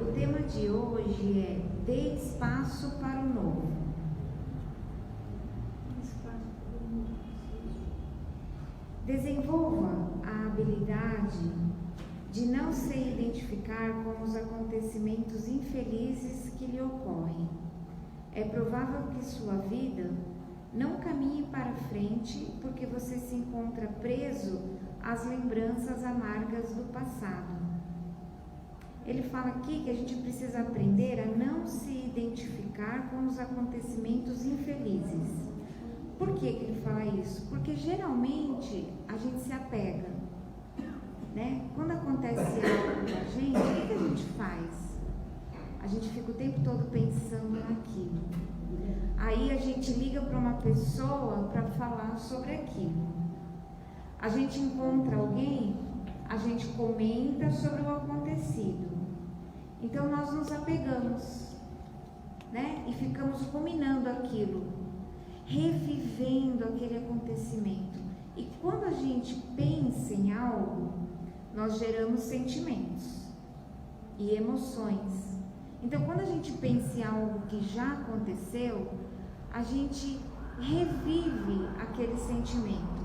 O tema de hoje é Dê espaço para o novo. Desenvolva a habilidade de não se identificar com os acontecimentos infelizes que lhe ocorrem. É provável que sua vida não caminhe para frente porque você se encontra preso às lembranças amargas do passado. Ele fala aqui que a gente precisa aprender a não se identificar com os acontecimentos infelizes. Por que ele fala isso? Porque geralmente a gente se apega, né? Quando acontece algo com a gente, o que a gente faz? A gente fica o tempo todo pensando naquilo. Aí a gente liga para uma pessoa para falar sobre aquilo. A gente encontra alguém, a gente comenta sobre o acontecido. Então nós nos apegamos, né? E ficamos ruminando aquilo, revivendo aquele acontecimento. E quando a gente pensa em algo, nós geramos sentimentos e emoções. Então, quando a gente pensa em algo que já aconteceu, a gente revive aquele sentimento.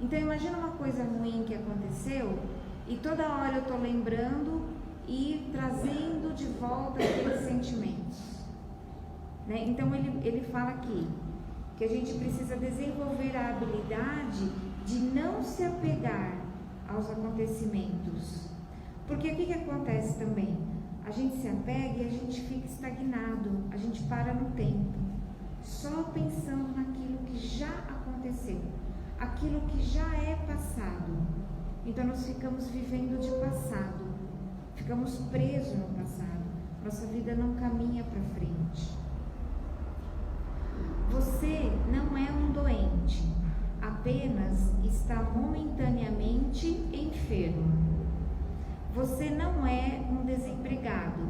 Então, imagina uma coisa ruim que aconteceu e toda hora eu estou lembrando e trazendo de volta aqueles sentimentos, né? Então, ele fala aqui que a gente precisa desenvolver a habilidade de não se apegar aos acontecimentos. Porque o que acontece também? A gente se apega e a gente fica estagnado, a gente para no tempo, só pensando naquilo que já aconteceu, aquilo que já é passado. Então nós ficamos vivendo de passado, ficamos presos no passado, nossa vida não caminha para frente. Você não é um doente, apenas está momentaneamente enfermo. Você não é um desempregado,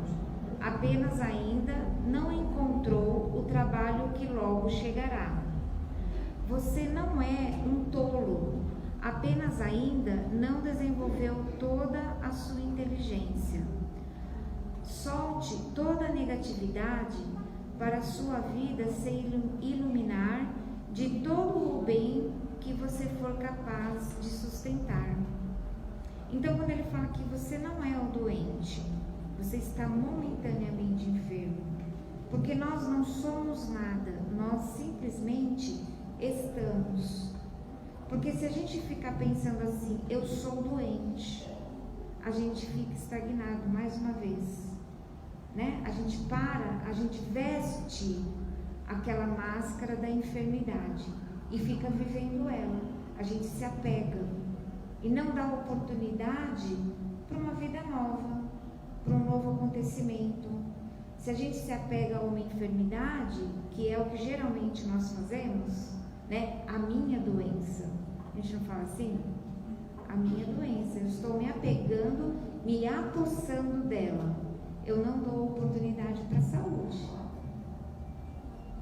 apenas ainda não encontrou o trabalho que logo chegará. Você não é um tolo, apenas ainda não desenvolveu toda a sua inteligência. Solte toda a negatividade para a sua vida se iluminar de todo o bem que você for capaz de sustentar. Então, quando ele fala que você não é o doente, você está momentaneamente enfermo, porque nós não somos nada, nós simplesmente estamos. Porque se a gente ficar pensando assim, eu sou doente, a gente fica estagnado mais uma vez, né? A gente a gente veste aquela máscara da enfermidade e fica vivendo ela, a gente se apega. E não dá oportunidade para uma vida nova, para um novo acontecimento. Se a gente se apega a uma enfermidade, que é o que geralmente nós fazemos, né? A minha doença. A gente não fala assim? A minha doença. Eu estou me apegando, me apossando dela. Eu não dou oportunidade para a saúde.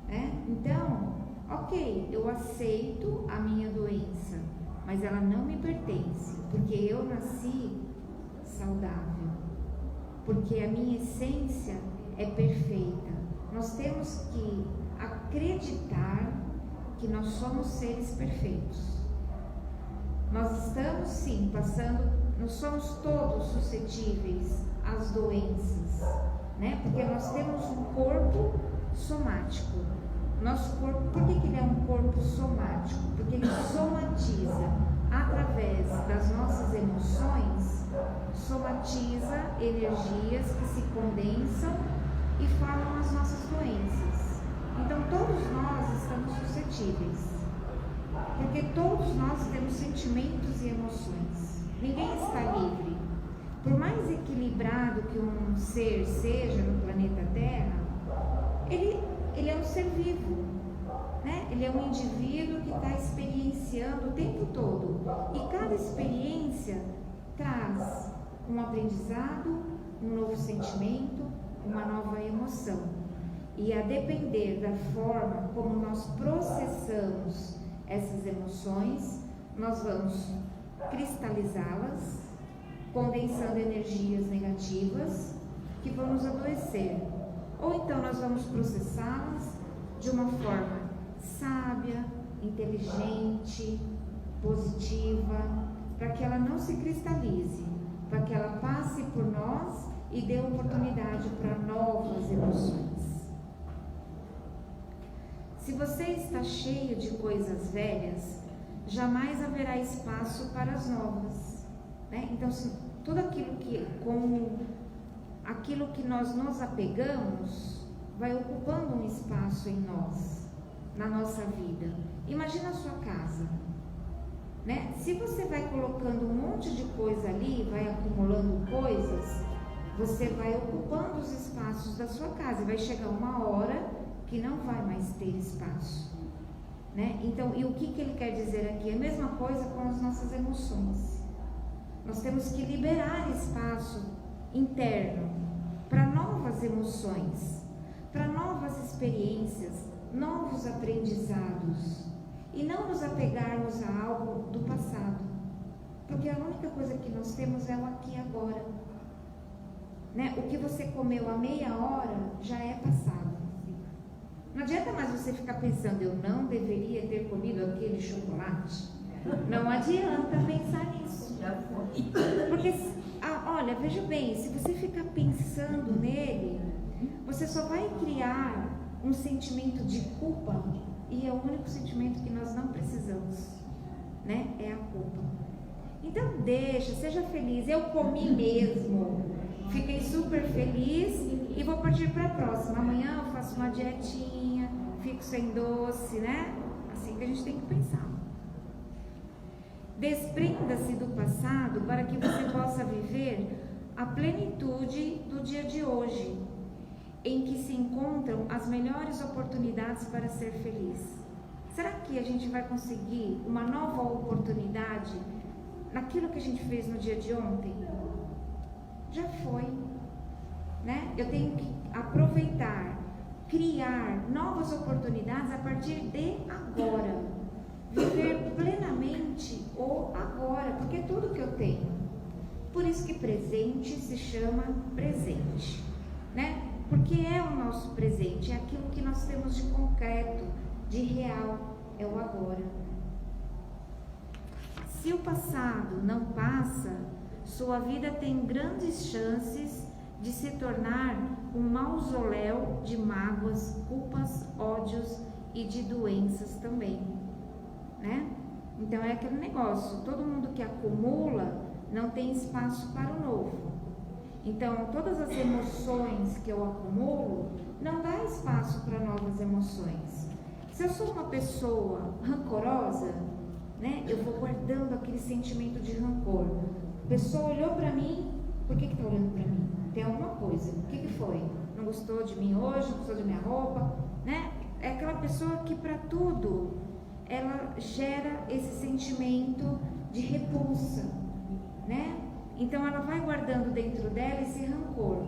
Né? Então, ok, eu aceito a minha doença, mas ela não me pertence, porque eu nasci saudável, porque a minha essência é perfeita. Nós temos que acreditar que nós somos seres perfeitos. Nós estamos sim passando, nós somos todos suscetíveis às doenças, né? Porque nós temos um corpo somático. Nosso corpo, por que ele é um corpo somático? Porque ele somatiza através das nossas emoções, somatiza energias que se condensam e formam as nossas doenças. Então todos nós estamos suscetíveis, porque todos nós temos sentimentos e emoções. Ninguém está livre. Por mais equilibrado que um ser seja no planeta Terra, ele é um ser vivo, né? Ele é um indivíduo que está experienciando o tempo todo. E cada experiência traz um aprendizado, um novo sentimento, uma nova emoção. E a depender da forma como nós processamos essas emoções, nós vamos cristalizá-las, condensando energias negativas, que vão nos adoecer. Ou então nós vamos processá-las de uma forma sábia, inteligente, positiva, para que ela não se cristalize, para que ela passe por nós e dê oportunidade para novas emoções. Se você está cheio de coisas velhas, jamais haverá espaço para as novas, né? Então, tudo aquilo que nós nos apegamos vai ocupando um espaço em nós, na nossa vida. Imagina a sua casa, né? Se você vai colocando um monte de coisa ali, vai acumulando coisas, você vai ocupando os espaços da sua casa e vai chegar uma hora que não vai mais ter espaço, né? Então, e o que ele quer dizer aqui? É a mesma coisa com as nossas emoções. Nós temos que liberar espaço interno para novas emoções, para novas experiências, novos aprendizados, e não nos apegarmos a algo do passado, porque a única coisa que nós temos é o aqui e agora, né? O que você comeu há meia hora já é passado. Não adianta mais você ficar pensando, eu não deveria ter comido aquele chocolate. Não adianta pensar nisso. Porque, olha, veja bem, se você ficar pensando nele, você só vai criar um sentimento de culpa, e é o único sentimento que nós não precisamos, né? É a culpa. Então deixa, seja feliz. Eu comi mesmo, fiquei super feliz e vou partir para a próxima. Amanhã eu faço uma dietinha, fico sem doce, né? Assim que a gente tem que pensar. Desprenda-se do passado para que você possa viver a plenitude do dia de hoje, em que se encontram as melhores oportunidades para ser feliz. Será que a gente vai conseguir uma nova oportunidade naquilo que a gente fez no dia de ontem? Já foi, né? Eu tenho que aproveitar, criar novas oportunidades a partir de agora. Viver plenamente o agora, porque é tudo que eu tenho. Por isso que presente se chama presente, né? Porque é o nosso presente, é aquilo que nós temos de concreto, de real, é o agora. Se o passado não passa, sua vida tem grandes chances de se tornar um mausoléu de mágoas, culpas, ódios e de doenças também, né? Então é aquele negócio, todo mundo que acumula não tem espaço para o novo. Então, todas as emoções que eu acumulo, não dá espaço para novas emoções. Se eu sou uma pessoa rancorosa, né, eu vou guardando aquele sentimento de rancor. A pessoa olhou para mim, por que está olhando para mim? Tem alguma coisa. O que foi? Não gostou de mim hoje, não gostou de minha roupa, né? É aquela pessoa que para tudo, ela gera esse sentimento de repulsa, né? Então ela vai guardando dentro dela esse rancor.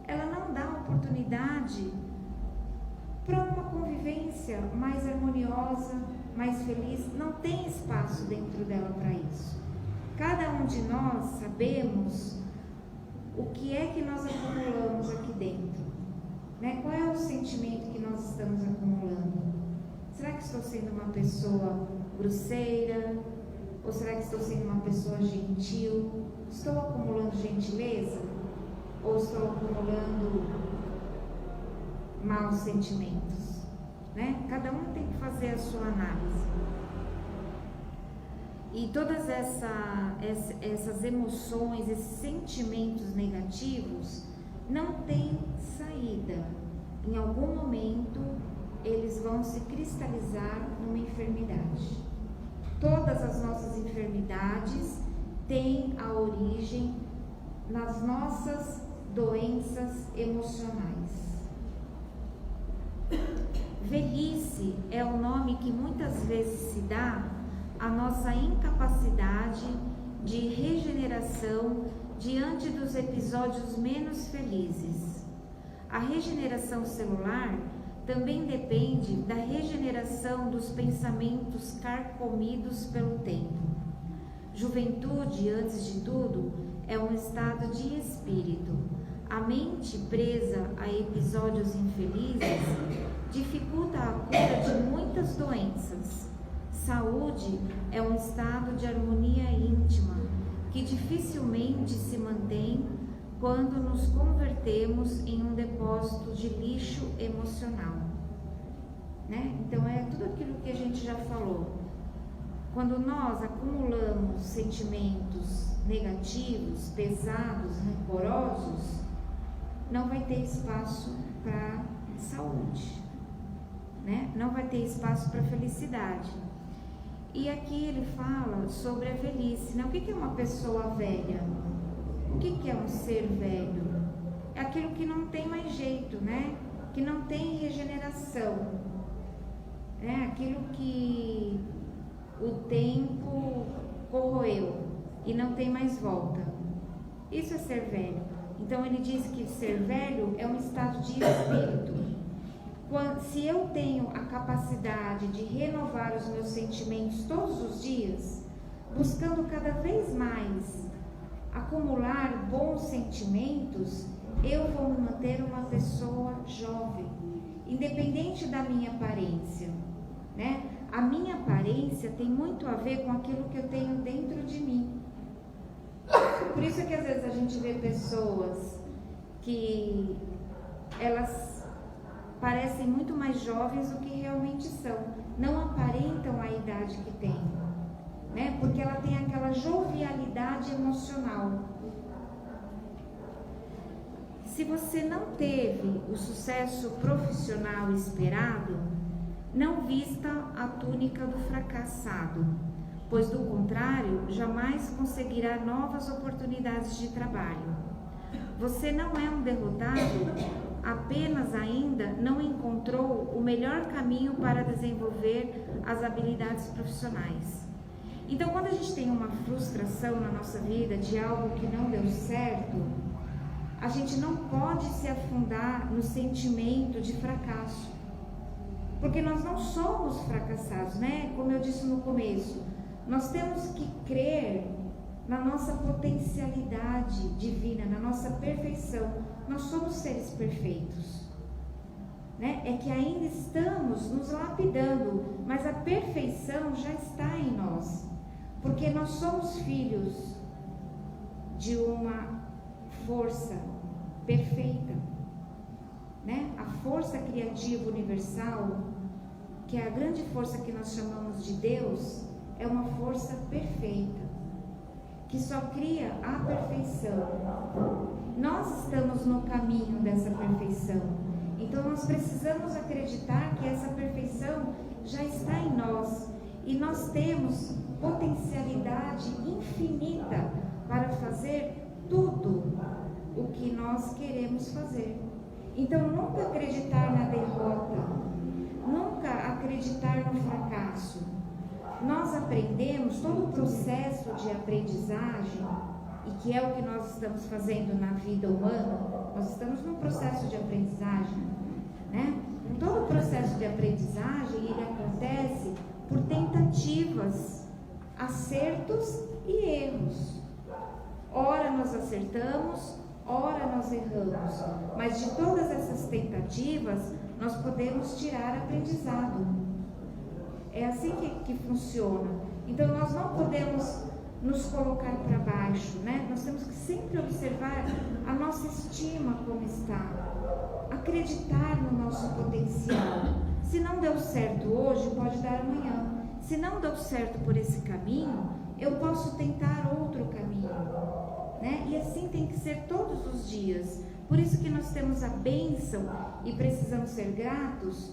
Ela não dá oportunidade para uma convivência mais harmoniosa, mais feliz. Não tem espaço dentro dela para isso. Cada um de nós sabemos o que é que nós acumulamos aqui dentro, né? Qual é o sentimento que nós estamos acumulando? Será que estou sendo uma pessoa grosseira? Ou será que estou sendo uma pessoa gentil? Estou acumulando gentileza? Ou estou acumulando maus sentimentos? Né? Cada um tem que fazer a sua análise. E todas essas emoções, esses sentimentos negativos, não têm saída. Em algum momento, eles vão se cristalizar numa enfermidade. Todas as nossas enfermidades têm a origem nas nossas doenças emocionais. Velhice é o nome que muitas vezes se dá à nossa incapacidade de regeneração diante dos episódios menos felizes. A regeneração celular também depende da regeneração dos pensamentos carcomidos pelo tempo. Juventude, antes de tudo, é um estado de espírito. A mente presa a episódios infelizes dificulta a cura de muitas doenças. Saúde é um estado de harmonia íntima que dificilmente se mantém quando nos convertemos em um depósito de lixo emocional, né? Então é tudo aquilo que a gente já falou. Quando nós acumulamos sentimentos negativos, pesados, rancorosos, não vai ter espaço para saúde, né? Não vai ter espaço para felicidade. E aqui ele fala sobre a velhice, né? O que é uma pessoa velha? O que é um ser velho? É aquilo que não tem mais jeito, né? Que não tem regeneração. É aquilo que o tempo corroeu e não tem mais volta. Isso é ser velho. Então ele diz que ser velho é um estado de espírito. Se eu tenho a capacidade de renovar os meus sentimentos todos os dias, buscando cada vez mais acumular bons sentimentos, eu vou me manter uma pessoa jovem, independente da minha aparência, né? A minha aparência tem muito a ver com aquilo que eu tenho dentro de mim. Por isso é que às vezes a gente vê pessoas que elas parecem muito mais jovens do que realmente são, não aparentam a idade que têm, né? Porque ela tem aquela jovialidade emocional. Se você não teve o sucesso profissional esperado, não vista a túnica do fracassado, pois do contrário, jamais conseguirá novas oportunidades de trabalho. Você não é um derrotado, apenas ainda não encontrou o melhor caminho para desenvolver as habilidades profissionais. Então, quando a gente tem uma frustração na nossa vida de algo que não deu certo, a gente não pode se afundar no sentimento de fracasso, porque nós não somos fracassados, né? Como eu disse no começo, nós temos que crer na nossa potencialidade divina, na nossa perfeição. Nós somos seres perfeitos, né? É que ainda estamos nos lapidando, mas a perfeição já está em nós, porque nós somos filhos de uma força perfeita, né? A força criativa universal, que é a grande força que nós chamamos de Deus, é uma força perfeita, que só cria a perfeição. Nós estamos no caminho dessa perfeição, então nós precisamos acreditar que essa perfeição já está em nós, e nós temos potencialidade infinita para fazer tudo o que nós queremos fazer. Então nunca acreditar na derrota, nunca acreditar no fracasso. Nós aprendemos, todo o processo de aprendizagem, e que é o que nós estamos fazendo na vida humana, nós estamos num processo de aprendizagem, né? Todo o processo de aprendizagem, ele acontece por tentativas, acertos e erros. Ora nós acertamos, ora nós erramos, mas de todas essas tentativas, nós podemos tirar aprendizado. É assim que funciona. Então nós não podemos nos colocar para baixo, né? Nós temos que sempre observar a nossa estima como está, acreditar no nosso potencial. Se não deu certo hoje, pode dar amanhã. Se não deu certo por esse caminho, eu posso tentar outro caminho, né? E assim tem que ser todos os dias. Por isso que nós temos a bênção e precisamos ser gratos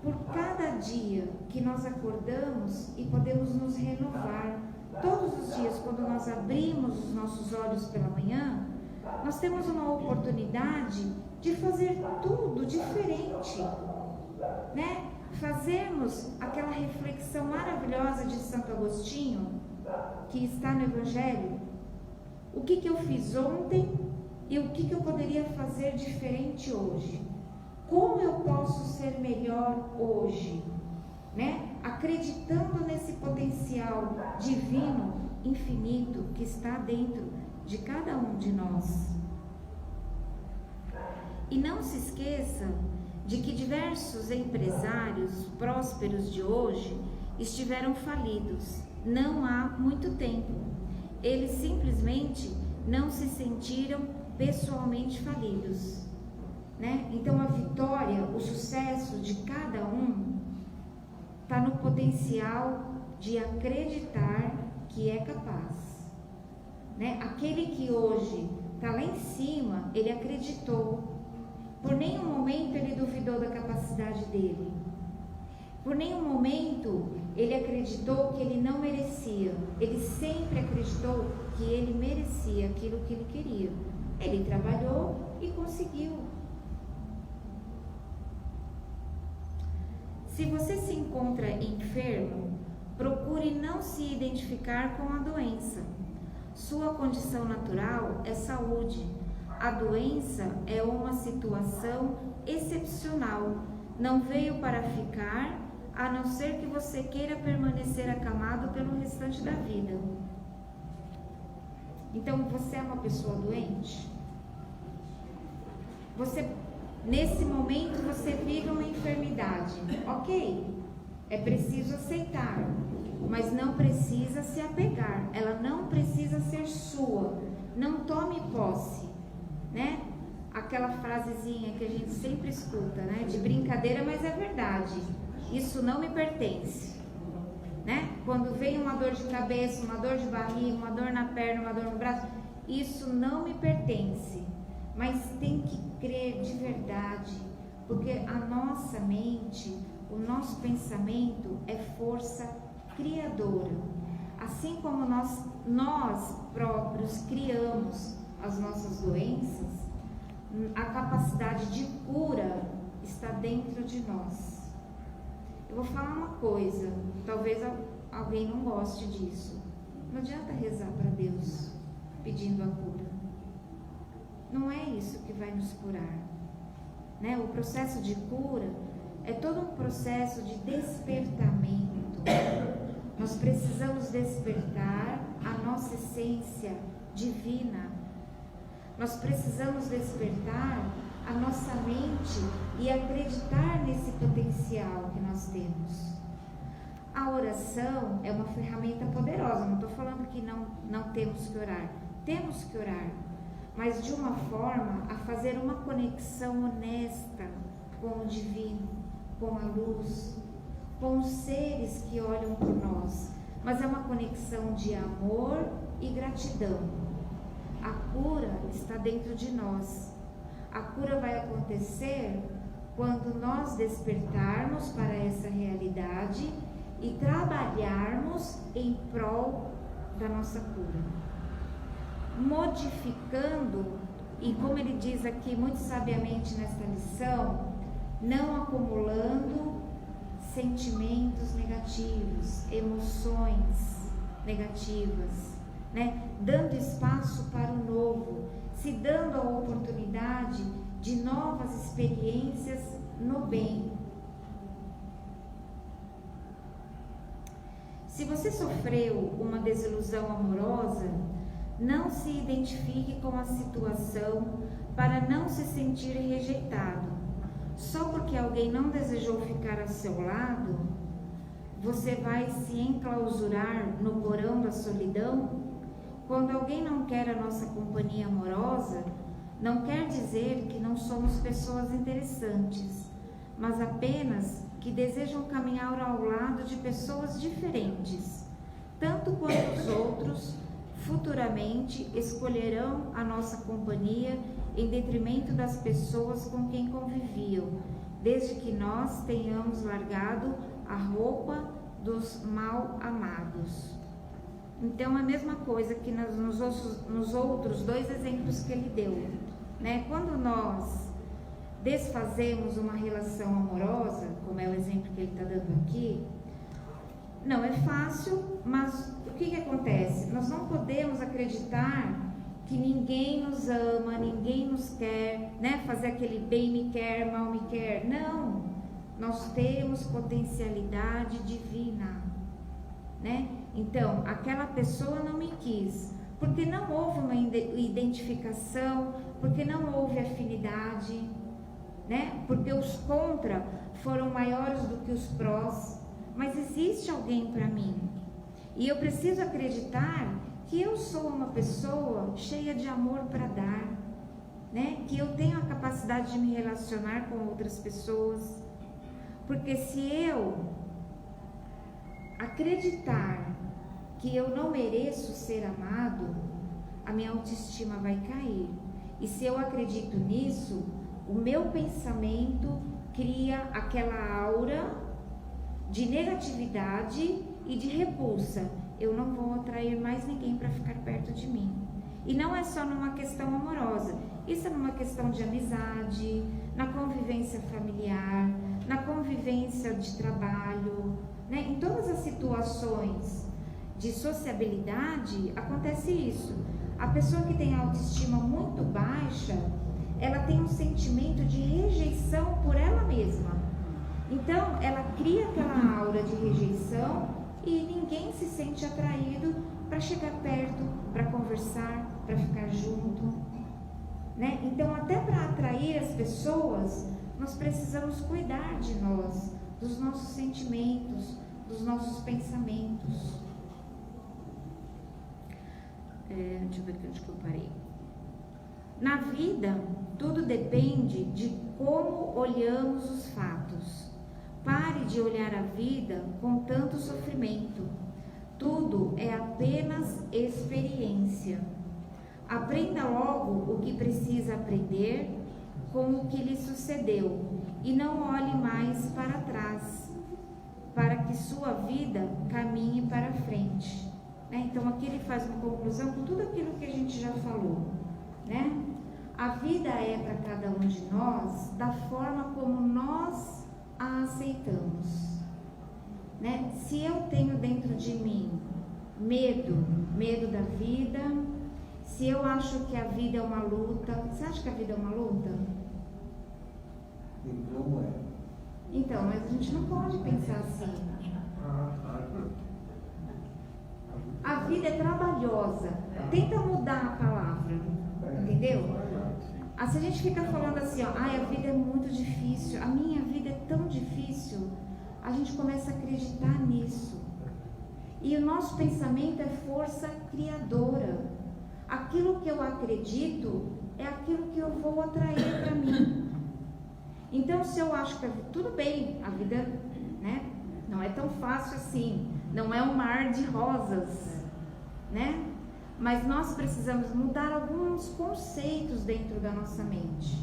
por cada dia que nós acordamos e podemos nos renovar. Todos os dias, quando nós abrimos os nossos olhos pela manhã, nós temos uma oportunidade de fazer tudo diferente, né? Fazermos aquela reflexão maravilhosa de Santo Agostinho, que está no Evangelho. O que eu fiz ontem e o que eu poderia fazer diferente hoje? Como eu posso ser melhor hoje, né? Acreditando nesse potencial divino, infinito, que está dentro de cada um de nós. E não se esqueça de que diversos empresários prósperos de hoje estiveram falidos não há muito tempo. Eles simplesmente não se sentiram pessoalmente falidos, né? Então a vitória, o sucesso de cada um está no potencial de acreditar que é capaz, né? Aquele que hoje está lá em cima, ele acreditou. Por nenhum momento ele duvidou da capacidade dele. Por nenhum momento ele acreditou que ele não merecia. Ele sempre acreditou que ele merecia aquilo que ele queria. Ele trabalhou e conseguiu. Se você se encontra enfermo, procure não se identificar com a doença. Sua condição natural é saúde. A doença é uma situação excepcional. Não veio para ficar, a não ser que você queira permanecer acamado pelo restante da vida. Então, você é uma pessoa doente? Nesse momento, você vive uma enfermidade. Ok, é preciso aceitar, mas não precisa se apegar. Ela não precisa ser sua. Não tome posse, né? Aquela frasezinha que a gente sempre escuta, né? De brincadeira, mas é verdade. Isso não me pertence, né? Quando vem uma dor de cabeça, uma dor de barriga, uma dor na perna, uma dor no braço, isso não me pertence. Mas tem que crer de verdade, porque a nossa mente, o nosso pensamento é força criadora. Assim como nós próprios criamos as nossas doenças, a capacidade de cura está dentro de nós. Eu vou falar uma coisa, talvez alguém não goste disso. Não adianta rezar para Deus pedindo a cura. Não é isso que vai nos curar, né? O processo de cura é todo um processo de despertamento. Nós precisamos despertar a nossa essência divina. Nós precisamos despertar a nossa mente e acreditar nesse potencial que nós temos. A oração é uma ferramenta poderosa. Não estou falando que não temos que orar. Temos que orar, mas de uma forma a fazer uma conexão honesta com o divino, com a luz, com os seres que olham por nós. Mas é uma conexão de amor e gratidão. A cura está dentro de nós. A cura vai acontecer quando nós despertarmos para essa realidade e trabalharmos em prol da nossa cura. Modificando, e como ele diz aqui muito sabiamente nesta lição, não acumulando sentimentos negativos, emoções negativas, né? Dando espaço para o novo, se dando a oportunidade de novas experiências no bem. Se você sofreu uma desilusão amorosa, não se identifique com a situação para não se sentir rejeitado. Só porque alguém não desejou ficar ao seu lado, você vai se enclausurar no porão da solidão? Quando alguém não quer a nossa companhia amorosa, não quer dizer que não somos pessoas interessantes, mas apenas que desejam caminhar ao lado de pessoas diferentes, tanto quanto os outros futuramente escolherão a nossa companhia em detrimento das pessoas com quem conviviam, desde que nós tenhamos largado a roupa dos mal amados. Então, a mesma coisa que nos outros dois exemplos que ele deu, né? Quando nós desfazemos uma relação amorosa, como é o exemplo que ele está dando aqui, não é fácil, mas o que acontece? Nós não podemos acreditar que ninguém nos ama, ninguém nos quer, né? Fazer aquele bem me quer, mal me quer. Não, nós temos potencialidade divina, né? Então, aquela pessoa não me quis, porque não houve uma identificação, porque não houve afinidade, né? Porque os contra foram maiores do que os prós, mas existe alguém para mim. E eu preciso acreditar que eu sou uma pessoa cheia de amor para dar, né? Que eu tenho a capacidade de me relacionar com outras pessoas. Porque se eu acreditar que eu não mereço ser amado, a minha autoestima vai cair. E se eu acredito nisso, o meu pensamento cria aquela aura de negatividade e de repulsa. Eu não vou atrair mais ninguém para ficar perto de mim. E não é só numa questão amorosa, isso é numa questão de amizade, na convivência familiar, na convivência de trabalho, né? Em todas as situações de sociabilidade acontece isso. A pessoa que tem autoestima muito baixa, ela tem um sentimento de rejeição por ela mesma. Então, ela cria aquela aura de rejeição e ninguém se sente atraído para chegar perto, para conversar, para ficar junto, né? Então, até para atrair as pessoas, nós precisamos cuidar de nós, dos nossos sentimentos, dos nossos pensamentos. Deixa eu ver onde que eu parei. Na vida, tudo depende de como olhamos os fatos. Pare de olhar a vida com tanto sofrimento. Tudo é apenas experiência. Aprenda logo o que precisa aprender com o que lhe sucedeu e não olhe mais para trás, para que sua vida caminhe para frente. Então aqui ele faz uma conclusão com tudo aquilo que a gente já falou, né? A vida é para cada um de nós da forma como nós a aceitamos, né? Se eu tenho dentro de mim medo da vida, se eu acho que a vida é uma luta, você acha que a vida é uma luta? Então é. Então, mas a gente não pode pensar assim. A vida é trabalhosa. Tenta mudar a palavra, entendeu? Se a gente fica falando assim, ó, a vida é muito difícil, a minha vida é tão difícil, a gente começa a acreditar nisso. E o nosso pensamento é força criadora. Aquilo que eu acredito é aquilo que eu vou atrair para mim. Então, se eu acho que tudo bem, a vida, né, não é tão fácil assim, não é um mar de rosas, né? Mas nós precisamos mudar alguns conceitos dentro da nossa mente.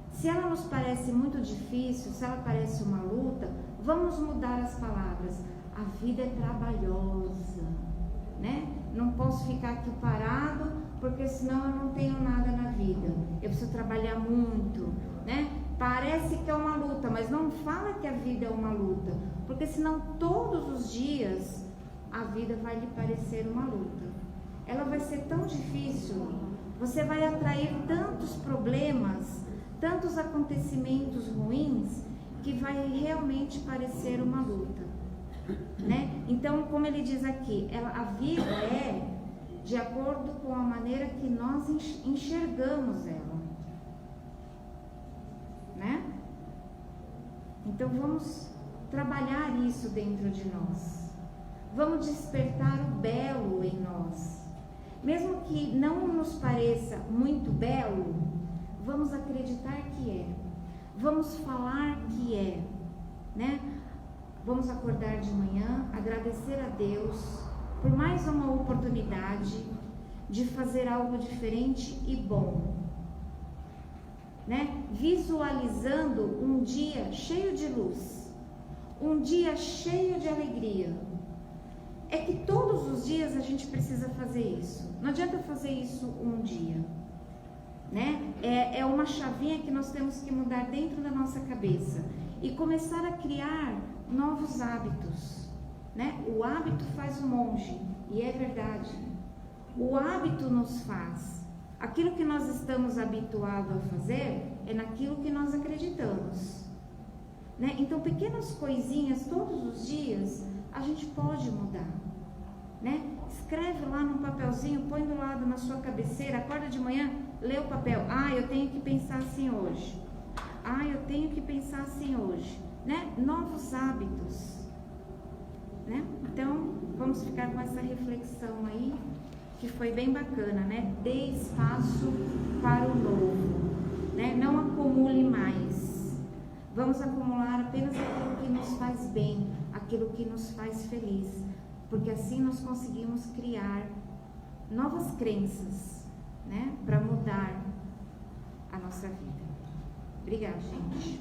Se ela nos parece muito difícil, se ela parece uma luta, vamos mudar as palavras. A vida é trabalhosa, né? Não posso ficar aqui parado, porque senão eu não tenho nada na vida. Eu preciso trabalhar muito, né? Parece que é uma luta, mas não fala que a vida é uma luta, porque senão todos os dias a vida vai lhe parecer uma luta. Ela vai ser tão difícil, você vai atrair tantos problemas, tantos acontecimentos ruins, que vai realmente parecer uma luta, né? Então, como ele diz aqui, a vida é de acordo com a maneira que nós enxergamos ela, né? Então, vamos trabalhar isso dentro de nós. Vamos despertar o belo em nós. Mesmo que não nos pareça muito belo, vamos acreditar que é. Vamos falar que é, né? Vamos acordar de manhã, agradecer a Deus por mais uma oportunidade de fazer algo diferente e bom, né? Visualizando um dia cheio de luz, um dia cheio de alegria. É que todos os dias a gente precisa fazer isso. Não adianta fazer isso um dia, né? É uma chavinha que nós temos que mudar dentro da nossa cabeça e começar a criar novos hábitos, né? O hábito faz o monge, e é verdade. O hábito nos faz. Aquilo que nós estamos habituados a fazer é naquilo que nós acreditamos, né? Então, pequenas coisinhas todos os dias a gente pode mudar, né? Escreve lá num papelzinho, põe do lado na sua cabeceira, acorda de manhã, lê o papel. Eu tenho que pensar assim hoje. eu tenho que pensar assim hoje, né? Novos hábitos, né? Então, vamos ficar com essa reflexão aí, que foi bem bacana, né? Dê espaço para o novo, né? Não acumule mais. Vamos acumular apenas aquilo que nos faz bem, aquilo que nos faz feliz, porque assim nós conseguimos criar novas crenças, né? Para mudar a nossa vida. Obrigada, gente.